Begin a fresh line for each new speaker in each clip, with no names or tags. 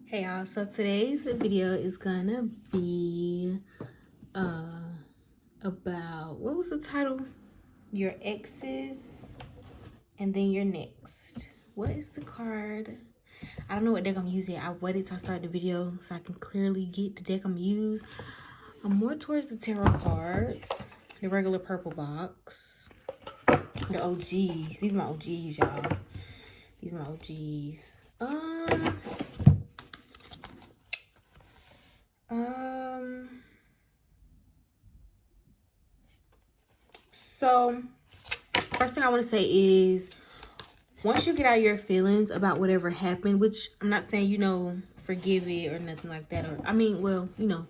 Hey y'all, so today's video is gonna be about, what was the title? Your exes and then your next. What is the card? I don't know what deck I'm using. I waited till I started the video so I can clearly get the deck I'm using. I'm more towards the tarot cards, the regular purple box, the OGs. These are my OGs, y'all. These are my OGs. So first thing I want to say is, once you get out your feelings about whatever happened, which I'm not saying, forgive it or nothing like that. Or,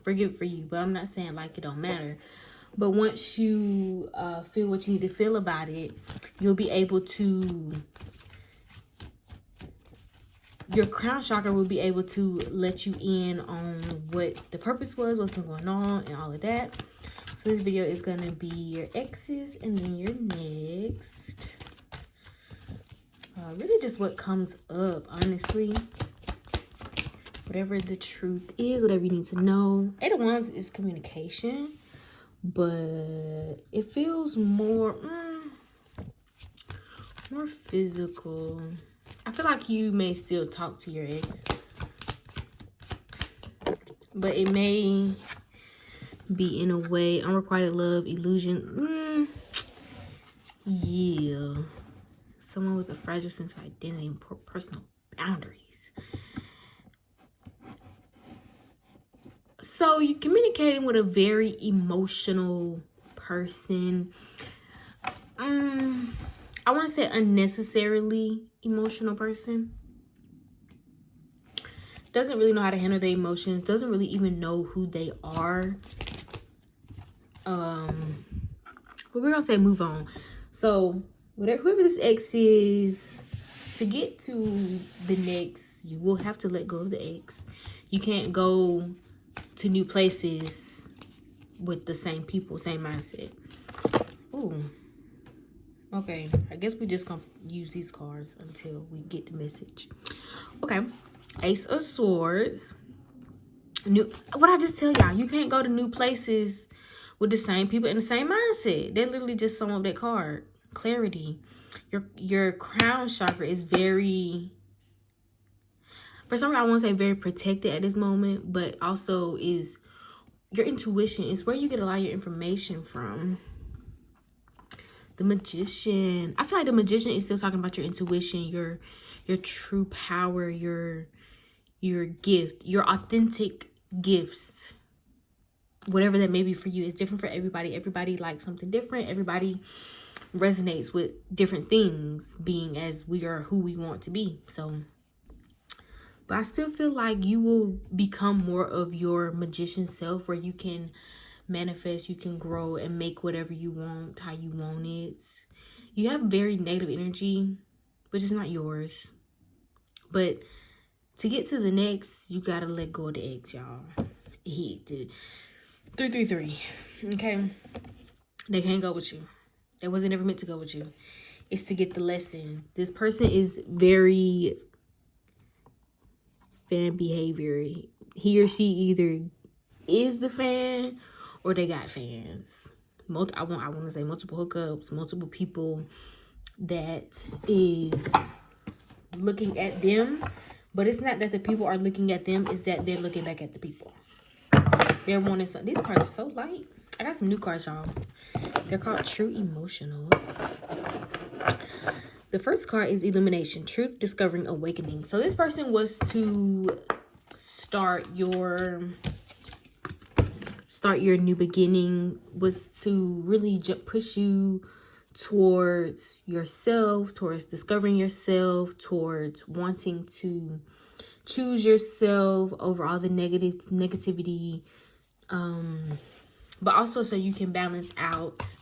forgive it for you, but I'm not saying like it don't matter. But once you feel what you need to feel about it, you'll be able to, your crown chakra will be able to let you in on what the purpose was, what's been going on, and all of that. So this video is going to be your exes and then your next. Really just what comes up, honestly. Whatever the truth is, whatever you need to know. Eight of Wands is communication, but it feels more physical. I feel like you may still talk to your ex, but it may be in a way unrequited love, illusion. Yeah. Someone with a fragile sense of identity and personal boundaries. So you're communicating with a very emotional person. I want to say unnecessarily emotional person. Doesn't really know how to handle their emotions. Doesn't really even know who they are. But we're going to say move on. So whoever this ex is, to get to the next, you will have to let go of the ex. You can't go to new places with the same people, same mindset. Ooh. Okay, I guess we just gonna use these cards until we get the message. Okay, Ace of Swords. What I just tell y'all, you can't go to new places with the same people in the same mindset. They literally just sum up that card. Clarity. Your crown chakra is very, for some reason I won't say very protected at this moment, but also is your intuition. Is where you get a lot of your information from. The Magician. I feel like the Magician is still talking about your intuition, your true power, your gift, your authentic gifts. Whatever that may be for you is different for everybody. Everybody likes something different. Everybody resonates with different things, being as we are who we want to be. So, but I still feel like you will become more of your magician self, where you can manifest, you can grow and make whatever you want, how you want it. You have very negative energy, but it's not yours. But to get to the next, you gotta let go of the ex, y'all. He did 333. Okay, they can't go with you. They wasn't ever meant to go with you. It's to get the lesson. This person is very fan behavior. He or she either is the fan or they got fans. I want to say multiple hookups, multiple people that is looking at them. But it's not that the people are looking at them, it's that they're looking back at the people. They're wanting some. These cards are so light. I got some new cards, y'all. They're called True Emotional. The first card is Illumination, Truth, Discovering, Awakening. So this person was to start your new beginning, was to really push you towards yourself, towards discovering yourself, towards wanting to choose yourself over all the negativity, but also so you can balance out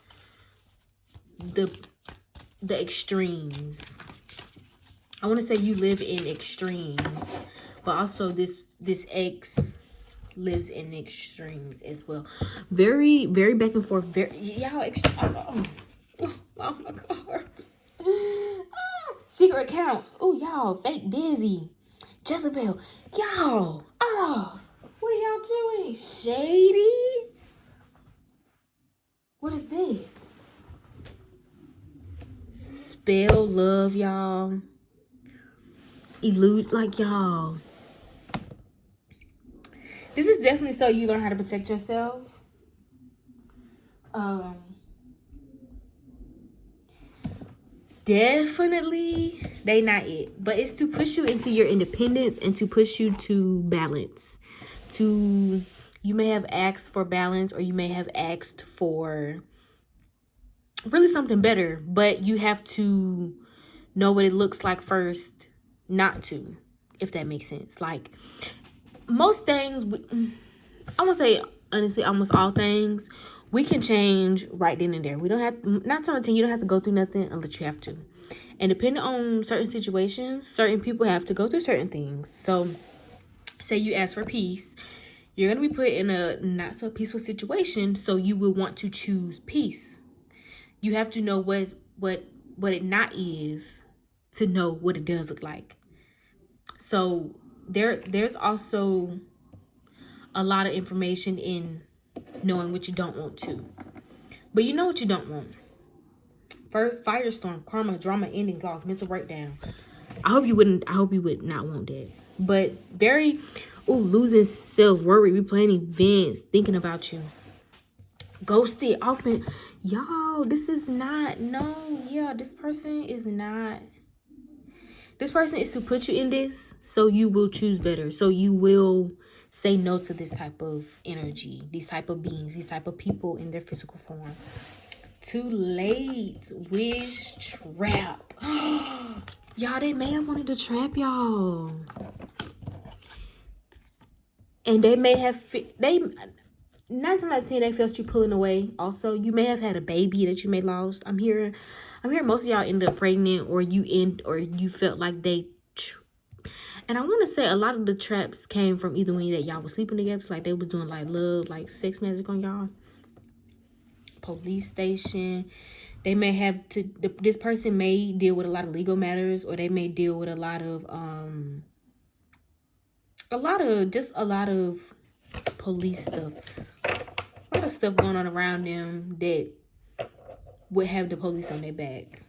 the extremes. I want to say you live in extremes, but also this ex lives in extremes as well. Very, very back and forth. Very, y'all, oh my god. Secret accounts. Oh, y'all, fake busy. Jezebel. Y'all, oh, what are y'all doing? Shady? What is this? Spell love, y'all. Elude, like, y'all. This is definitely so you learn how to protect yourself. Definitely they not it, but it's to push you into your independence and to push you to balance. To, you may have asked for balance, or you may have asked for really something better, but you have to know what it looks like first not to, if that makes sense. Like, most things, I want to say honestly, almost all things we can change right then and there. We don't have, not something, you don't have to go through nothing unless you have to. And depending on certain situations, certain people have to go through certain things. So say you ask for peace, you're going to be put in a not so peaceful situation, so you will want to choose peace. You have to know what it not is to know what it does look like. So there's also a lot of information in knowing what you don't want to. But you know what you don't want. First, firestorm, karma, drama, endings, loss, mental breakdown. I hope you would not want that. But very, losing self-worry, replaying events, thinking about you. Ghosted, often. Y'all, this is not, no, yeah, this person is not. This person is to put you in this so you will choose better. So you will say no to this type of energy, these type of beings, these type of people in their physical form. Too late. Wish trap. Y'all, they may have wanted to trap y'all. And they may have, 9 times out of 10, they felt you pulling away. Also, you may have had a baby that you may lost. I'm hearing most of y'all ended up pregnant, or you felt like they, and I want to say a lot of the traps came from either when y'all was sleeping together, like they was doing like love, like sex magic on y'all. Police station. They may have to, this person may deal with a lot of legal matters, or they may deal with a lot of police stuff. A lot of stuff going on around them that would have the police on their back.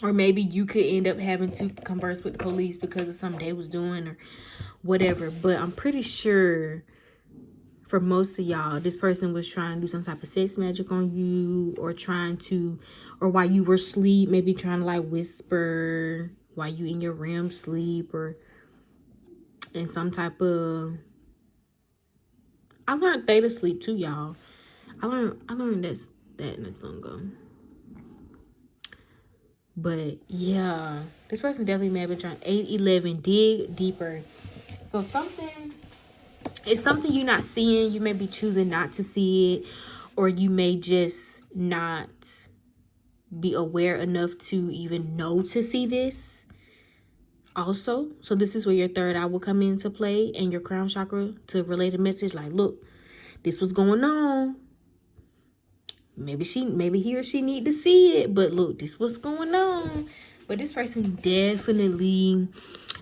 Or maybe you could end up having to converse with the police because of something they was doing or whatever. But I'm pretty sure for most of y'all, this person was trying to do some type of sex magic on you, or or while you were asleep, maybe trying to like whisper while you in your REM sleep, or in some type of, I learned theta sleep too, y'all. I learned that not long ago. But yeah, this person definitely may have been trying. 8-11, dig deeper. So it's something you're not seeing. You may be choosing not to see it, or you may just not be aware enough to even know to see this also. So this is where your third eye will come into play, and your crown chakra, to relay the message like, look, this was going on. Maybe he or she need to see it, but look, this what's going on. But this person definitely,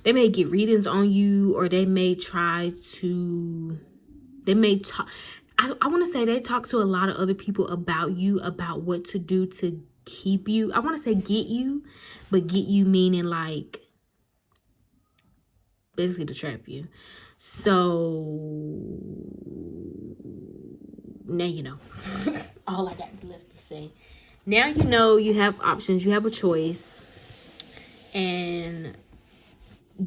they may get readings on you, or they may talk, I want to say they talk to a lot of other people about you, about what to do to keep you. I want to say get you, but get you meaning like basically to trap you. So now you know. All I got left to say. Now you know you have options. You have a choice. And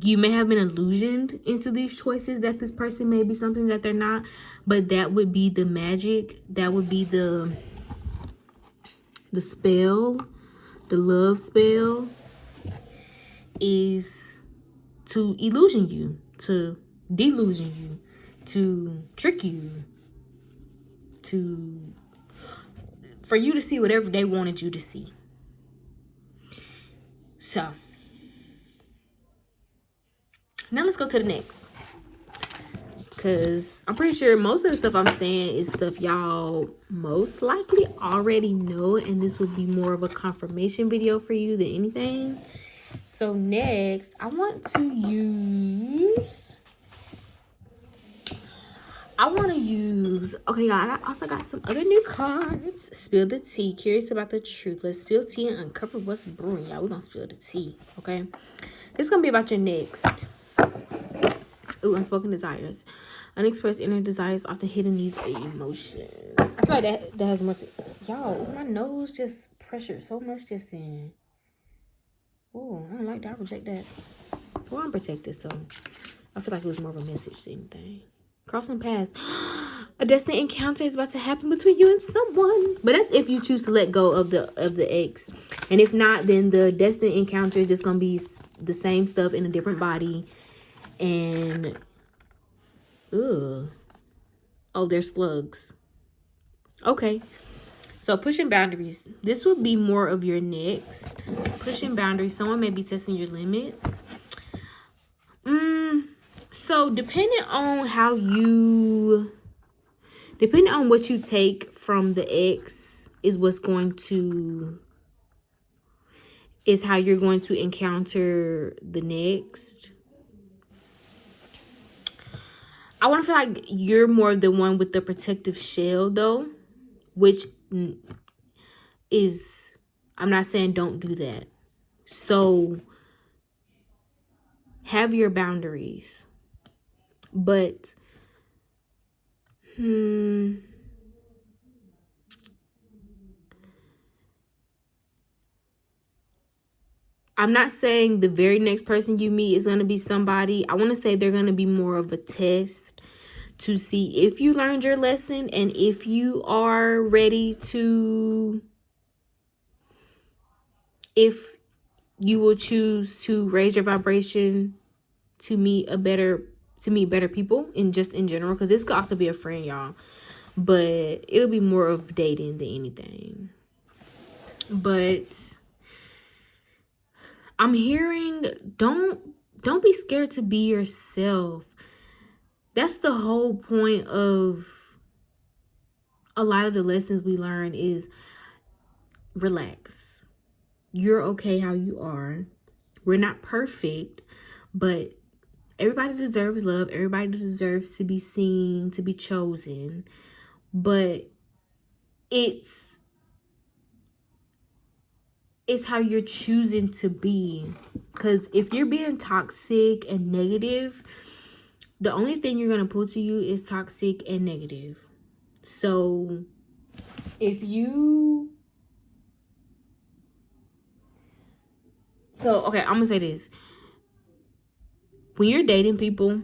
you may have been illusioned into these choices that this person may be something that they're not. But that would be the magic. That would be the spell. The love spell is to illusion you, to delusion you, to trick you, for you to see whatever they wanted you to see. So now let's go to the next, because I'm pretty sure most of the stuff I'm saying is stuff y'all most likely already know, and this would be more of a confirmation video for you than anything. So next, I want to use drugs. Okay, y'all, I also got some other new cards. Spill the tea. Curious about the truth. Let's spill tea and uncover what's brewing, y'all. We're gonna spill the tea, okay? It's gonna be about your next. Ooh, unspoken desires. Unexpressed inner desires, often hidden needs or emotions. I feel like that has much. Y'all, my nose just pressured so much just then. Oh, I don't like that. I reject that. Well, I'm protected, so I feel like it was more of a message than anything. Crossing paths. A destined encounter is about to happen between you and someone. But that's if you choose to let go of the ex. And if not, then the destined encounter is just gonna be the same stuff in a different body. And ugh. Oh, they're slugs. Okay. So pushing boundaries. This would be more of your next. Pushing boundaries. Someone may be testing your limits. So depending on what you take from the ex is how you're going to encounter the next. I want to feel like you're more the one with the protective shell though, which is, I'm not saying don't do that. So have your boundaries. But I'm not saying the very next person you meet is going to be somebody. I want to say they're going to be more of a test to see if you learned your lesson and if you are ready to, if you will choose to raise your vibration to meet better people in general, because this could also be a friend, y'all, but it'll be more of dating than anything. But I'm hearing don't be scared to be yourself. That's the whole point of a lot of the lessons we learn is relax. You're okay how you are. We're not perfect, but everybody deserves love. Everybody deserves to be seen, to be chosen. But it's how you're choosing to be. Because if you're being toxic and negative, the only thing you're going to pull to you is toxic and negative. So okay, I'm going to say this. When you're dating people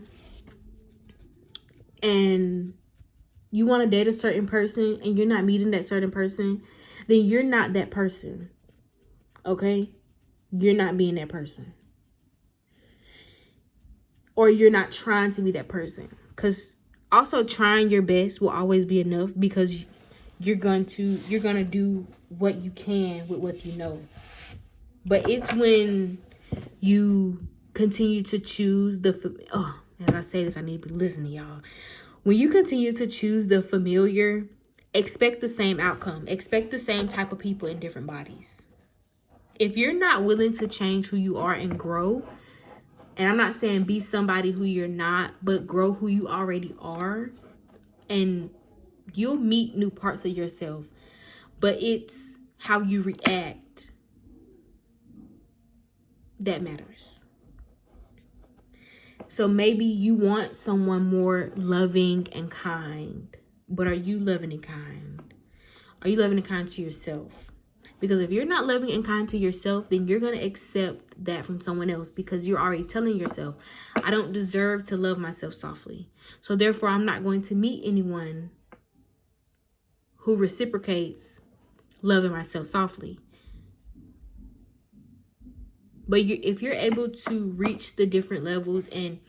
and you want to date a certain person and you're not meeting that certain person, then you're not that person. Okay? You're not being that person. Or you're not trying to be that person. Because also trying your best will always be enough, because you're going to do what you can with what you know. But it's when you continue to choose as I say this, I need to be listening, y'all. When you continue to choose the familiar, expect the same outcome. Expect the same type of people in different bodies. If you're not willing to change who you are and grow, and I'm not saying be somebody who you're not, but grow who you already are, and you'll meet new parts of yourself. But it's how you react that matters. So maybe you want someone more loving and kind, but are you loving and kind? Are you loving and kind to yourself? Because if you're not loving and kind to yourself, then you're going to accept that from someone else, because you're already telling yourself, I don't deserve to love myself softly. So therefore, I'm not going to meet anyone who reciprocates loving myself softly. But if you're able to reach the different levels and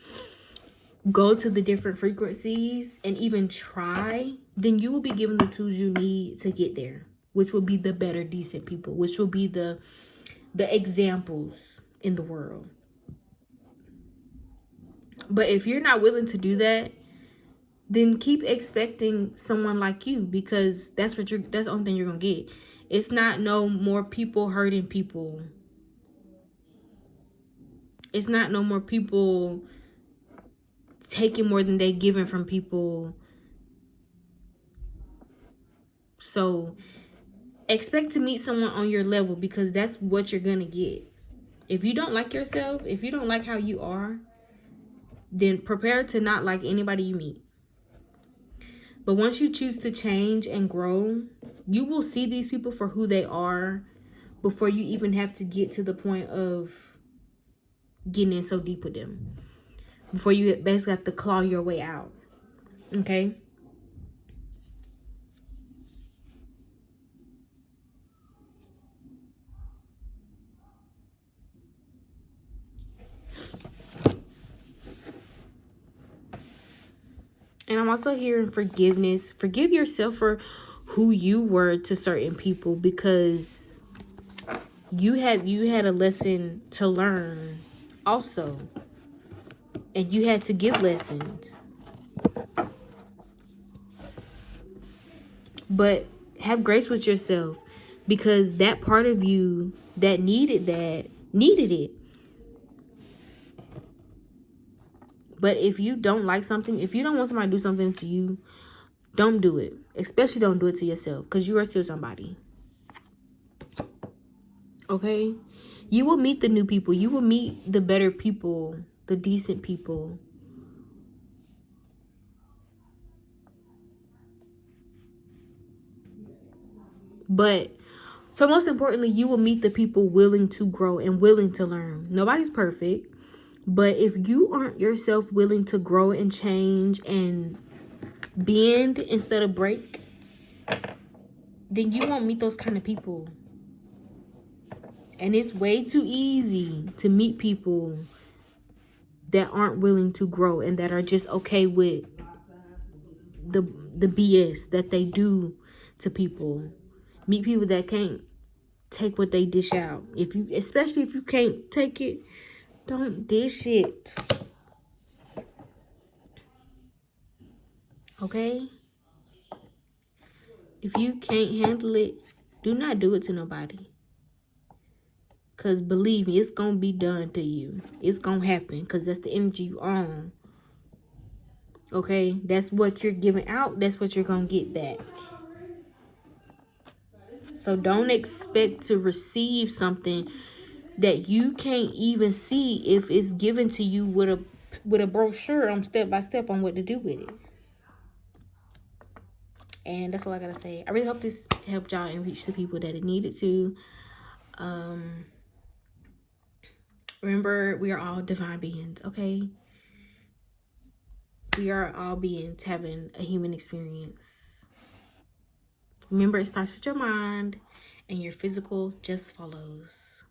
go to the different frequencies and even try, then you will be given the tools you need to get there, which will be the better, decent people, which will be the examples in the world. But if you're not willing to do that, then keep expecting someone like you, because that's the only thing you're gonna get. It's not no more people hurting people. It's not no more people taking more than they giving from people. So expect to meet someone on your level, because that's what you're gonna get. If you don't like yourself, if you don't like how you are, then prepare to not like anybody you meet. But once you choose to change and grow, you will see these people for who they are before you even have to get to the point of getting in so deep with them. Before you basically have to claw your way out. Okay? And I'm also hearing forgiveness. Forgive yourself for who you were to certain people, because you had a lesson to learn also. And you had to give lessons. But have grace with yourself, because that part of you that needed it. But if you don't like something, if you don't want somebody to do something to you, don't do it. Especially don't do it to yourself, because you are still somebody. Okay? You will meet the new people. You will meet the better people, the decent people. But so most importantly, you will meet the people willing to grow and willing to learn. Nobody's perfect. But if you aren't yourself willing to grow and change and bend instead of break, then you won't meet those kind of people. And it's way too easy to meet people that aren't willing to grow and that are just okay with the BS that they do to people. Meet people that can't take what they dish out. Especially if you can't take it, don't dish it. Okay? If you can't handle it, do not do it to nobody. Because believe me, it's going to be done to you. It's going to happen, because that's the energy you own. Okay? That's what you're giving out. That's what you're going to get back. So don't expect to receive something that you can't even see if it's given to you with a brochure on step by step on what to do with it. And that's all I gotta say. I really hope this helped y'all and reach the people that it needed to. Remember, we are all divine beings, okay? We are all beings having a human experience. Remember, it starts with your mind, and your physical just follows.